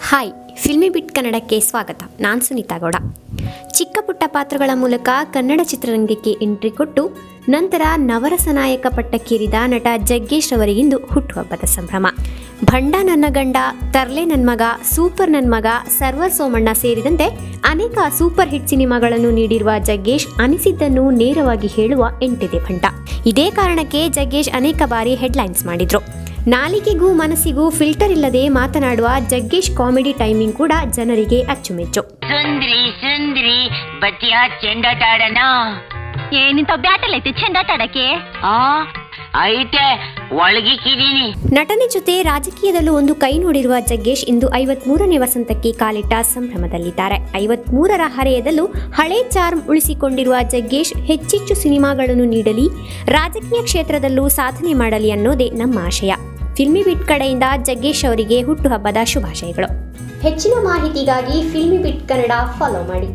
Hi, filmy ಬಿಟ್ ಕನ್ನಡಕ್ಕೆ ಸ್ವಾಗತ. ನಾನು ಸುನೀತಾ ಗೌಡ. ಚಿಕ್ಕ ಪುಟ್ಟ ಪಾತ್ರಗಳ ಮೂಲಕ ಕನ್ನಡ ಚಿತ್ರರಂಗಕ್ಕೆ ಎಂಟ್ರಿ ಕೊಟ್ಟು ನಂತರ ನವರಸ ನಾಯಕ ಪಟ್ಟಕ್ಕೇರಿದ ನಟ ಜಗ್ಗೇಶ್ ರವರಿಗಿಂದು ಹುಟ್ಟುಹಬ್ಬದ ಸಂಭ್ರಮ. ಭಂಡ ನನ್ನ ಗಂಡ, ತರ್ಲೆ ನನ್ನ ಮಗ, ಸೂಪರ್ ನನ್ನ ಮಗ, ಸರ್ವರ್ ಸೋಮಣ್ಣ ಸೇರಿದಂತೆ ಅನೇಕ ಸೂಪರ್ ಹಿಟ್ ಸಿನಿಮಾಗಳನ್ನು ನೀಡಿರುವ ಜಗ್ಗೇಶ್ ಅನಿಸಿದ್ದನ್ನು ನೇರವಾಗಿ ಹೇಳುವ ಎಂಟಿದೆ ಭಂಡ. ಇದೇ ಕಾರಣಕ್ಕೆ ಜಗ್ಗೇಶ್ ಅನೇಕ ಬಾರಿ ಹೆಡ್ಲೈನ್ಸ್ ಮಾಡಿದ್ರು. ನಾಲಿಗೆಗೂ ಮನಸ್ಸಿಗೂ ಫಿಲ್ಟರ್ ಇಲ್ಲದೆ ಮಾತನಾಡುವ ಜಗ್ಗೇಶ್ ಕಾಮಿಡಿ ಟೈಮಿಂಗ್ ಕೂಡ ಜನರಿಗೆ ಅಚ್ಚುಮೆಚ್ಚು. ಸುಂದ್ರಿ ಬತ್ತಿಯ ಚೆಂಡಾಟ ಆಡೋಣ. ಏನಿಂತ ಬ್ಯಾಟಲ್ ಐತೆ ಚೆಂಡಾಟ ಆಡಕ್ಕೆ? ಐತೆ, ಒಳಗಿಕ್ಕಿದೀನಿ. ನಟನೆ ಜೊತೆ ರಾಜಕೀಯದಲ್ಲೂ ಒಂದು ಕೈ ನೋಡಿರುವ ಜಗ್ಗೇಶ್ ಇಂದು 53ನೇ ವಸಂತಕ್ಕೆ ಕಾಲಿಟ್ಟ ಸಂಭ್ರಮದಲ್ಲಿದ್ದಾರೆ. 53ರ ಹರೆಯದಲ್ಲೂ ಹಳೆ ಚಾರ್ಮ್ ಉಳಿಸಿಕೊಂಡಿರುವ ಜಗ್ಗೇಶ್ ಹೆಚ್ಚೆಚ್ಚು ಸಿನಿಮಾಗಳನ್ನು ನೀಡಲಿ, ರಾಜಕೀಯ ಕ್ಷೇತ್ರದಲ್ಲೂ ಸಾಧನೆ ಮಾಡಲಿ ಅನ್ನೋದೇ ನಮ್ಮ ಆಶಯ. ಫಿಲ್ಮಿ ಬಿಟ್ ಕಡೆಯಿಂದ ಜಗ್ಗೇಶ್ ಅವರಿಗೆ ಹುಟ್ಟುಹಬ್ಬದ ಶುಭಾಶಯಗಳು. ಹೆಚ್ಚಿನ ಮಾಹಿತಿಗಾಗಿ ಫಿಲ್ಮಿ ಬಿಟ್ ಕನ್ನಡ ಫಾಲೋ ಮಾಡಿ.